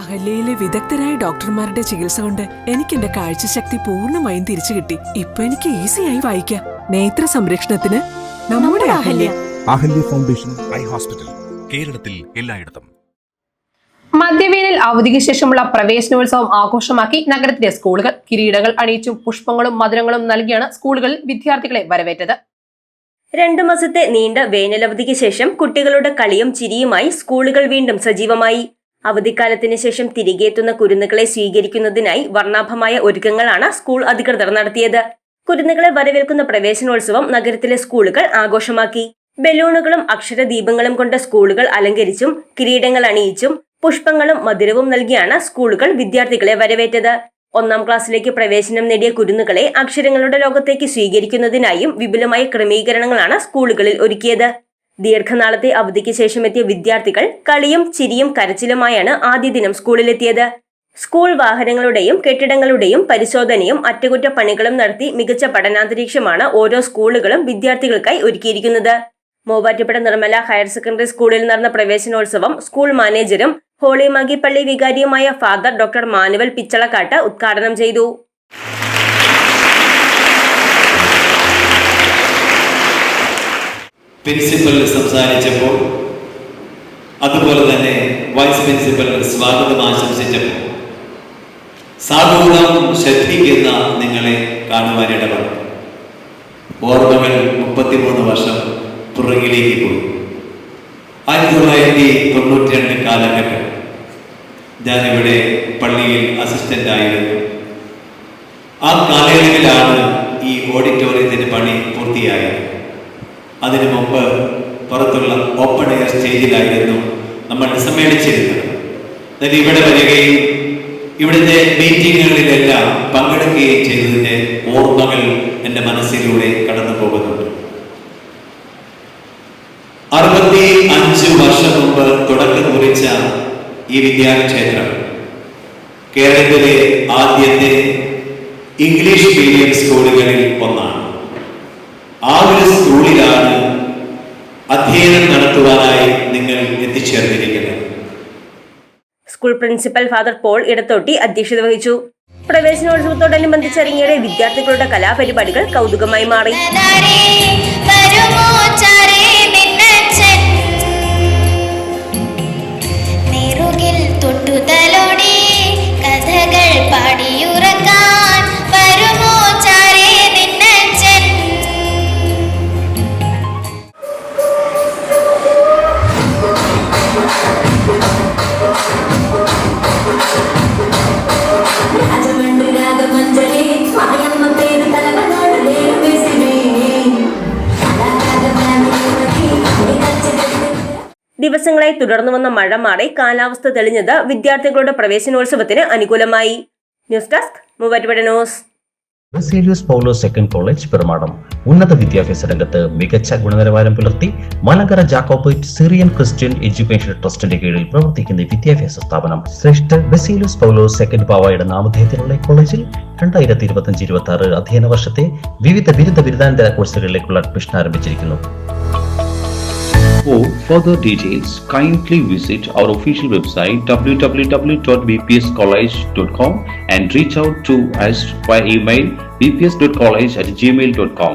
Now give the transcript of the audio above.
അഹല്യയിലെ വിദഗ്ധരായ ഡോക്ടർമാരുടെ ചികിത്സ കൊണ്ട് എനിക്ക് എന്റെ കാഴ്ചശക്തി പൂർണ്ണമായും തിരിച്ചു കിട്ടി. ഇപ്പൊ എനിക്ക് ഈസിയായി വായിക്കാം. നേത്ര സംരക്ഷണത്തിന് നമ്മുടെ Ahalya. Ahalya foundation eye hospital, കേരളത്തിൽ എല്ലായിടത്തും. മധ്യവേനൽ അവധിക്ക് ശേഷമുള്ള പ്രവേശനോത്സവം ആഘോഷമാക്കി നഗരത്തിലെ സ്കൂളുകൾ. കിരീടങ്ങൾ അണിയിച്ചും പുഷ്പങ്ങളും മധുരങ്ങളും നൽകിയാണ് സ്കൂളുകളിൽ വിദ്യാർത്ഥികളെ വരവേറ്റത്. 2 മാസത്തെ നീണ്ട വേനലവധിക്ക് ശേഷം കുട്ടികളുടെ കളിയും ചിരിയുമായി സ്കൂളുകൾ വീണ്ടും സജീവമായി. അവധിക്കാലത്തിന് ശേഷം തിരികെ എത്തുന്ന കുരുന്നുകളെ സ്വീകരിക്കുന്നതിനായി വർണ്ണാഭമായ ഒരുക്കങ്ങളാണ് സ്കൂൾ അധികൃതർ നടത്തിയത്. കുരുന്നുകളെ വരവേൽക്കുന്ന പ്രവേശനോത്സവം നഗരത്തിലെ സ്കൂളുകൾ ആഘോഷമാക്കി. ബലൂണുകളും അക്ഷരദീപങ്ങളും കൊണ്ട് സ്കൂളുകൾ അലങ്കരിച്ചും കിരീടങ്ങൾ അണിയിച്ചും പുഷ്പങ്ങളും മധുരവും നൽകിയാണ് സ്കൂളുകൾ വിദ്യാർത്ഥികളെ വരവേറ്റത്. 1-ാം ക്ലാസ്സിലേക്ക് പ്രവേശനം നേടിയ കുരുന്നുകളെ അക്ഷരങ്ങളുടെ ലോകത്തേക്ക് സ്വീകരിക്കുന്നതിനായും വിപുലമായ ക്രമീകരണങ്ങളാണ് സ്കൂളുകളിൽ ഒരുക്കിയത്. ദീർഘനാളത്തെ അവധിക്ക് ശേഷം എത്തിയ വിദ്യാർത്ഥികൾ കളിയും ചിരിയും കരച്ചിലുമായാണ് ആദ്യ ദിനം സ്കൂളിലെത്തിയത്. സ്കൂൾ വാഹനങ്ങളുടെയും കെട്ടിടങ്ങളുടെയും പരിശോധനയും അറ്റകുറ്റപ്പണികളും നടത്തി മികച്ച പഠനാന്തരീക്ഷമാണ് ഓരോ സ്കൂളുകളും വിദ്യാർത്ഥികൾക്കായി ഒരുക്കിയിരിക്കുന്നത്. മൂവാറ്റുപുഴ നിർമ്മല ഹയർ സെക്കൻഡറി സ്കൂളിൽ നടന്ന പ്രവേശനോത്സവം സ്കൂൾ മാനേജരും ഹോളിമാഗി പള്ളി വികാരിയുമായ ഫാദർ ഡോക്ടർ മാനുവൽ പിച്ചളക്കാട്ട് ഉദ്ഘാടനം ചെയ്തു. പ്രിൻസിപ്പൽ സംസാരിച്ചപ്പോൾ, അതുപോലെ തന്നെ വൈസ് പ്രിൻസിപ്പൽ സ്വാഗതം ആശംസിച്ചപ്പോൾ സാധുതം ശ്രദ്ധിക്കുന്ന നിങ്ങളെ കാണുവാനിടവന്നു. ഓർമ്മകൾ 33 വർഷം പുറകിലേക്ക് പോയി. 1992 കാലഘട്ടം ഞാനിവിടെ പള്ളിയിൽ അസിസ്റ്റന്റ് ആയിരുന്നു. ആ കാലയളവിലാണ് ഈ ഓഡിറ്റോറിയത്തിന്റെ പണി പൂർത്തിയായത്. അതിനു മുമ്പ് പുറത്തുള്ള ഓപ്പൺ എയർ സ്റ്റേജിലായിരുന്നു നമ്മൾ സമ്മേളിച്ചിരുന്നത്. എന്നാൽ ഇവിടെ വരികയും ഇവിടുത്തെ മീറ്റിങ്ങുകളിലെല്ലാം പങ്കെടുക്കുകയും ചെയ്തതിന്റെ ഓർമ്മകൾ എൻ്റെ മനസ്സിലൂടെ കടന്നു പോകുന്നുണ്ട്. 65 വർഷം മുമ്പ് തുടക്കം കുറിച്ച ഈ വിദ്യാക്ഷേത്രം കേരളത്തിലെ ആദ്യത്തെ ഇംഗ്ലീഷ് മീഡിയം സ്കൂളുകളിൽ ഒന്നാണ്. ആ ഒരു സ്കൂളിലാണ് അധ്യയനം നടത്തുവാനായി നിങ്ങൾ എത്തിച്ചേർന്നിരിക്കുന്നത്. സ്കൂൾ പ്രിൻസിപ്പൽ ഫാദർ പോൾ ഇടത്തോട്ടി അധ്യക്ഷത വഹിച്ചു. പ്രവേശനോത്സവത്തോടനുബന്ധിച്ചിറങ്ങിയ വിദ്യാർത്ഥികളുടെ കലാപരിപാടികൾ കൗതുകമായി മാറി. ദിവസങ്ങളായി തുടർന്നു വന്ന മഴ മാറി കാലാവസ്ഥ തെളിഞ്ഞത് വിദ്യാർത്ഥികളുടെ പ്രവേശനോത്സവത്തിന് അനുകൂലമായി. News desk Muvattupuzha news. Baselios Paulose second college Perumadam ഉന്നത വിദ്യാഭ്യാസ രംഗത്ത് മികച്ച ഗുണനിലവാരം പുലർത്തി Malankara Jacobite Syrian Christian education ട്രസ്റ്റിന്റെ കീഴിൽ പ്രവർത്തിക്കുന്ന വിദ്യാഭ്യാസ സ്ഥാപനം. ശ്രേഷ്ഠ ബസേലിയോസ് പൗലോസ് സെക്കൻഡ് ബാവയുടെ നാമധേയത്തിലുള്ള കോളേജിൽ 2025-26 അധ്യയന വർഷത്തെ വിവിധ ബിരുദാനന്തര കോഴ്സുകളിലേക്കുള്ള അഡ്മിഷൻ ആരംഭിച്ചിരിക്കുന്നു. For further details, kindly visit our official website www.bpscollege.com and reach out to us via email bps.college@gmail.com.